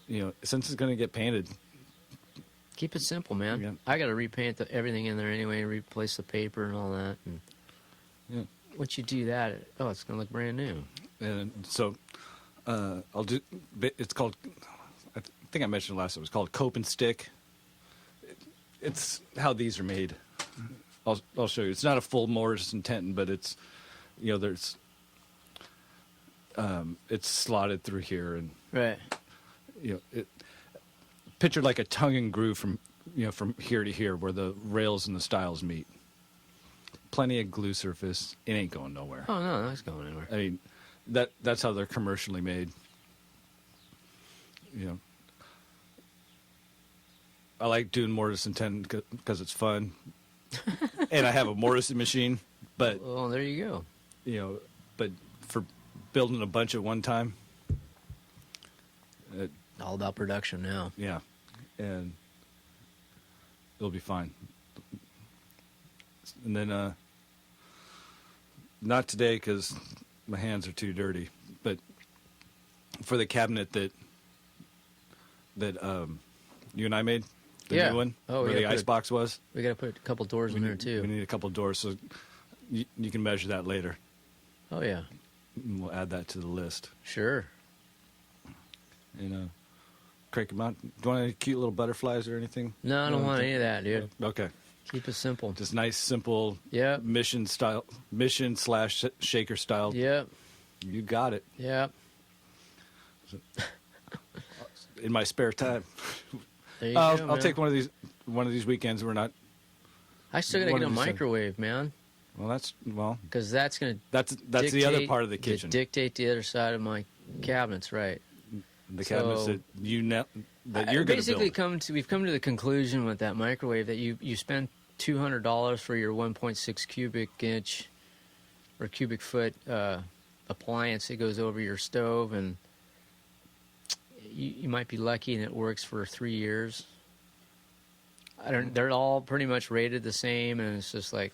you know, since it's going to get painted. Keep it simple, man. Yeah. I got to repaint everything in there anyway and replace the paper and all that. And once you do that, it's going to look brand new. And so I'll do. It's called. I think I mentioned last. It was called Cope and Stick. It's how these are made. I'll show you. It's not a full Morrison Tenton, but it's, you know, there's. It's slotted through here and. Right. You know, pictured like a tongue and groove from here to here where the rails and the stiles meet. Plenty of glue surface. It ain't going nowhere. Oh no, that's going anywhere. I mean, that's how they're commercially made. You know, I like doing Morrison 10 because it's fun, and I have a Morrison machine. But well, there you go. You know, but for building a bunch at one time. All about production now. Yeah, and it'll be fine. And then, not today because my hands are too dirty, but for the cabinet that you and I made, the new one, where the icebox was. We got to put a couple doors in there too. We need a couple doors, so you can measure that later. Oh yeah. we'll add that to the list. Sure. Crank them out. Do you want any cute little butterflies or anything? No, I don't want any of that, dude. Okay. Keep it simple. Just nice, simple Yep. mission / shaker style. Yep. You got it. Yep. In my spare time. There you go, I'll man. take one of these weekends. We're not. I still gotta one get a of these- microwave, man, Well, because that's gonna that's the other dictate- part of the kitchen. dictate the other side of my cabinets, right? The cabinets So- that you're going to basically build. we've come to the conclusion with that microwave that you spend $200 for your 1.6 cubic inch or cubic foot appliance that goes over your stove, and you might be lucky and it works for 3 years. They're all pretty much rated the same, and it's just like,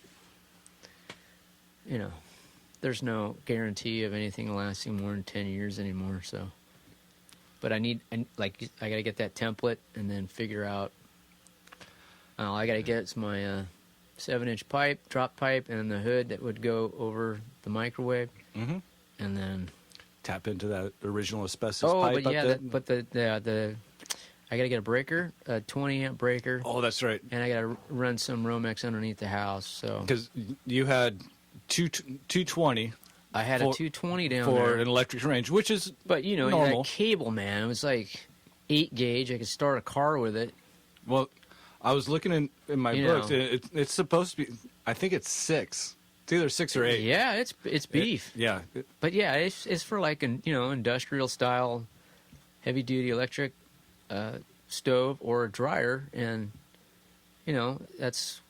there's no guarantee of anything lasting more than 10 years anymore. So, but I gotta get that template and then figure out. All I gotta get is my 7-inch pipe, drop pipe, and the hood that would go over the microwave, Mm-hmm. and then. Tap into that original asbestos pipe. but yeah, up the I gotta get a breaker, a 20 amp breaker, Oh, that's right. and I gotta run some Romex underneath the house. So Because you had 220 I had a for- 220 down for there, an electric range, which is but normal. that cable, man, it was like 8 gauge. I could start a car with it. well. I was looking in my You books. know. It's supposed to be. I think it's 6. It's either 6 or 8. Yeah, it's beef. Yeah. But yeah, it's for like an industrial style, heavy duty electric stove or a dryer, and that's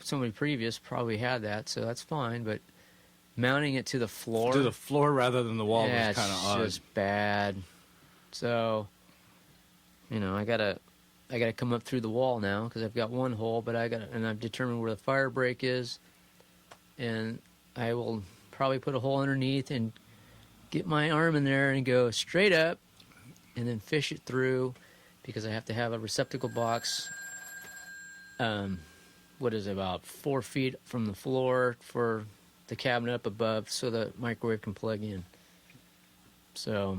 somebody previous probably had that, so that's fine. But mounting it to the floor, To the floor rather than the wall yeah, was kind of it's odd. just bad. So I gotta come up through the wall now because I've got one hole, but I've determined where the fire break is, and I will probably put a hole underneath and get my arm in there and go straight up and then fish it through because I have to have a receptacle box. What is it, about 4 feet from the floor for the cabinet up above so the microwave can plug in. So,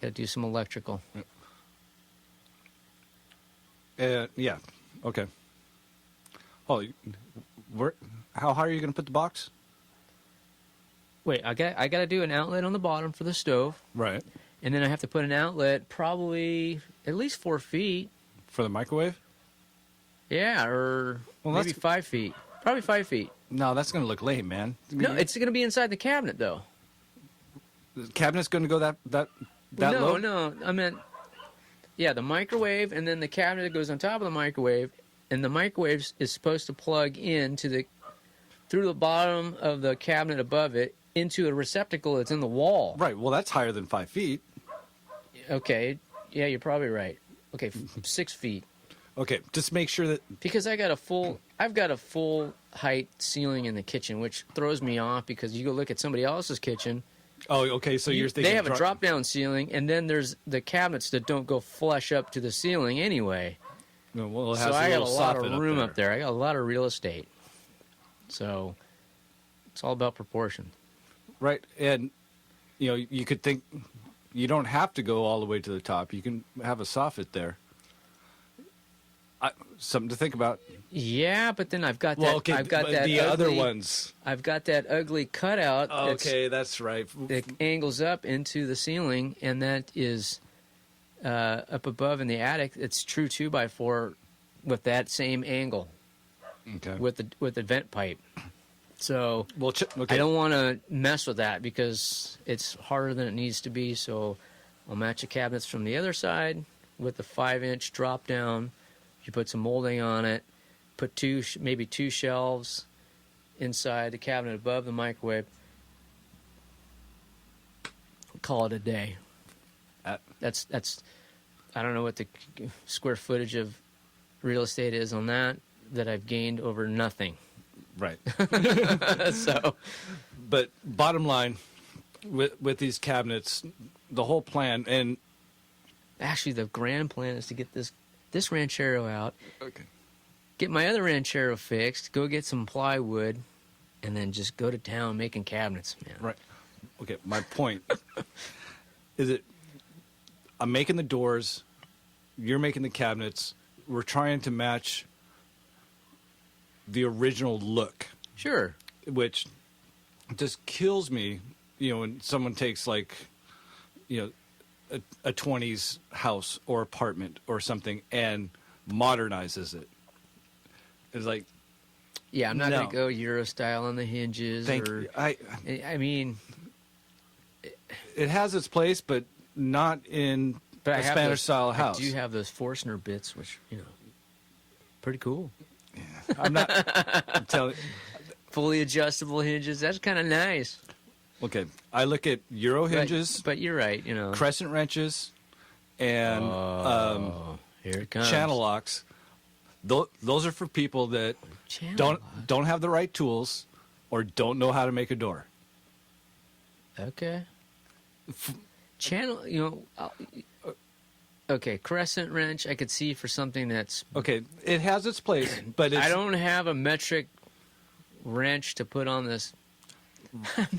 got to do some electrical. Yeah. Okay. Oh, how high are you going to put the box? Wait, I got to do an outlet on the bottom for the stove, Right. and then I have to put an outlet probably at least 4 feet. For the microwave? Yeah, or Well, maybe that's- 5 feet. Probably 5 feet. No, that's going to look lame, man. No, it's going to be inside the cabinet, though. The cabinet's going to go that low? No. I meant, yeah, the microwave, and then the cabinet that goes on top of the microwave, and the microwave is supposed to plug in through the bottom of the cabinet above it into a receptacle that's in the wall. Right. Well, that's higher than 5 feet. Okay. Yeah, you're probably right. Okay, 6 feet. Okay. Just make sure that. Because I've got a full height ceiling in the kitchen, which throws me off because you go look at somebody else's kitchen. Oh, okay. So you're thinking they have a drop down ceiling, and then there's the cabinets that don't go flush up to the ceiling anyway. No, well, it has So I got a lot soffit of room up there. I got a lot of real estate. So it's all about proportion. Right. And, you could think you don't have to go all the way to the top. You can have a soffit there. Something to think about. Yeah, but then I've got that. Well, okay. I've got but that the ugly, other ones. I've got that ugly cutout. Okay, that's right. That angles up into the ceiling, and that is up above in the attic. It's true 2x4 with that same angle Okay. with the vent pipe. So Well, okay. I don't want to mess with that because it's harder than it needs to be. So I'll match the cabinets from the other side with the 5-inch drop down. You put some molding on it. Put maybe two shelves inside the cabinet above the microwave. Call it a day. That's. I don't know what the square footage of real estate is on that I've gained over nothing. Right. So, But bottom line, with these cabinets, the whole plan, and actually, the grand plan is to get this ranchero out, okay. get my other ranchero fixed, go get some plywood, and then just go to town making cabinets, man. Right. Okay, my point is that I'm making the doors, you're making the cabinets. We're trying to match the original look, Sure. which just kills me, when someone takes like, a 20s house or apartment or something and modernizes it. It's like, Yeah, I'm not No. going to go Euro style on the hinges. thank or you. I mean, It has its place, but not in but I a have Spanish those, style house. I do have those Forstner bits, which pretty cool. I'm not. I'm telling. Fully adjustable hinges. That's kind of nice. Okay, I look at Euro hinges, But you're right. crescent wrenches, and Here it comes. channel locks. Those are for people that Channel lock. don't have the right tools or don't know how to make a door. Okay. Channel. Okay, crescent wrench. I could see for something that's. Okay, it has its place, but I don't have a metric wrench to put on this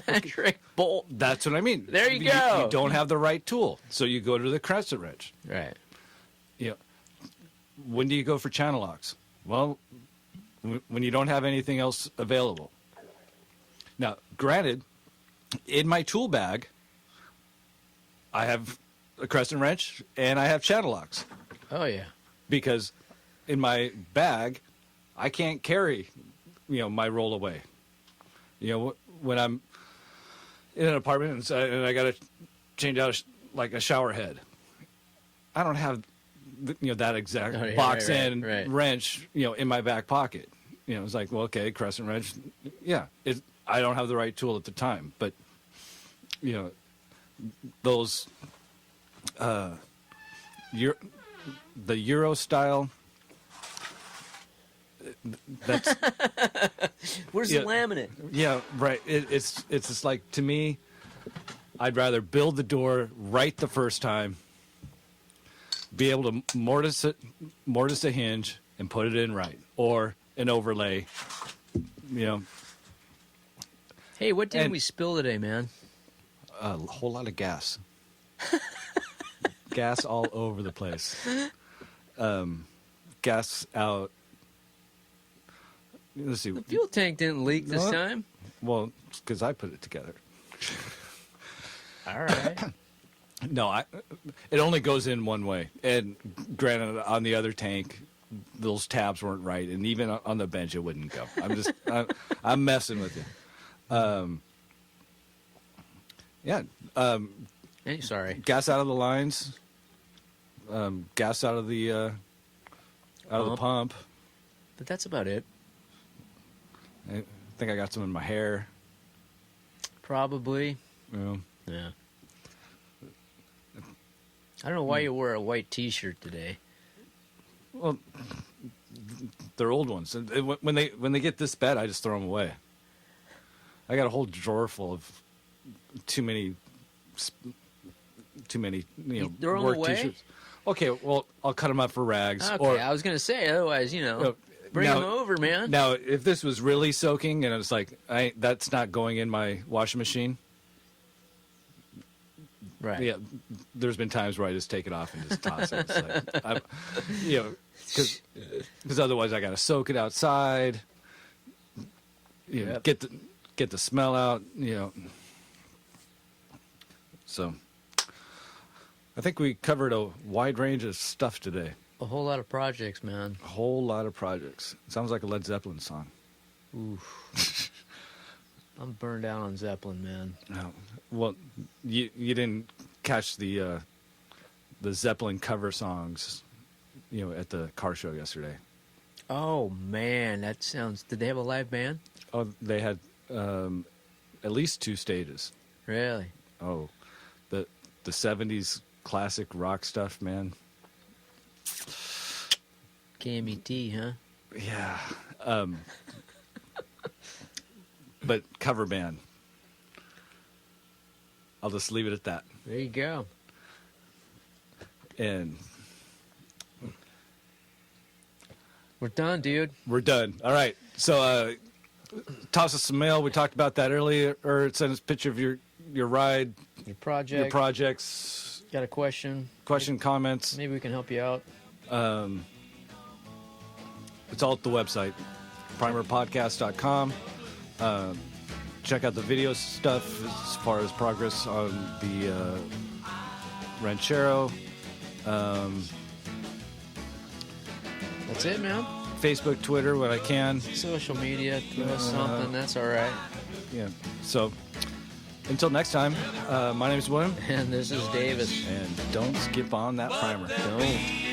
metric bolt. That's what I mean. There you go. You don't have the right tool, so you go to the crescent wrench. Right. When do you go for channel locks? Well, when you don't have anything else available. Now, granted, in my tool bag, I have a crescent wrench and I have channel locks Oh yeah. because in my bag, I can't carry, my roll away. When I'm in an apartment and I got to change out like a shower head, I don't have that exact Oh, yeah, box right, end right. wrench in my back pocket. It's like, well, okay, crescent wrench, I don't have the right tool at the time, but those the Euro style, that's Where's Yeah. the laminate? yeah, right. It's just like, to me, I'd rather build the door right the first time, be able to mortise a hinge and put it in right, or an overlay. Hey, what did And- we spill today, man? A whole lot of gas. Gas all over the place. Gas out. Let's see. The fuel tank didn't leak this What? time. Well, because I put it together. All right. No, it only goes in one way. And granted, on the other tank, those tabs weren't right, and even on the bench, it wouldn't go. I'm messing with you. Hey, sorry. Gas out of the lines. Gas out of the pump. But that's about it. I think I got some in my hair. Probably. Yeah. I don't know why you wore a white T-shirt today. Well, they're old ones. And when they get this bad, I just throw them away. I got a whole drawer full of too many You throw 'em work away? T-shirts. Okay, well, I'll cut them up for rags. Okay, Or I was gonna say otherwise, bring now- them over, man. now, if this was really soaking and it's like, that's not going in my washing machine. Right. Yeah, there's been times where I just take it off and just toss it. It's like, because otherwise I got to soak it outside. Yep. Get the smell out. So, I think we covered a wide range of stuff today. A whole lot of projects, man. A whole lot of projects. Sounds like a Led Zeppelin song. Oof. I'm burned out on Zeppelin, man. No, well, you didn't catch the Zeppelin cover songs, at the car show yesterday. Oh man, that sounds. Did they have a live band? Oh, they had at least 2 stages. Really? Oh, the 70s classic rock stuff, man. KMET, huh? Yeah. But cover band. I'll just leave it at that. There you go. And We're done, dude. we're done. All right. So toss us some mail. We talked about that earlier. Or send us a picture of your ride, Your project. your projects, Got a question? comments. Maybe we can help you out. It's all at the website, primerpodcast.com. Check out the video stuff as far as progress on the Ranchero. That's it, man. Facebook, Twitter, when I can. Social media, throw us something. That's all right. Yeah. So until next time, my name is William. And this is Davis. And don't skip on that primer. Don't.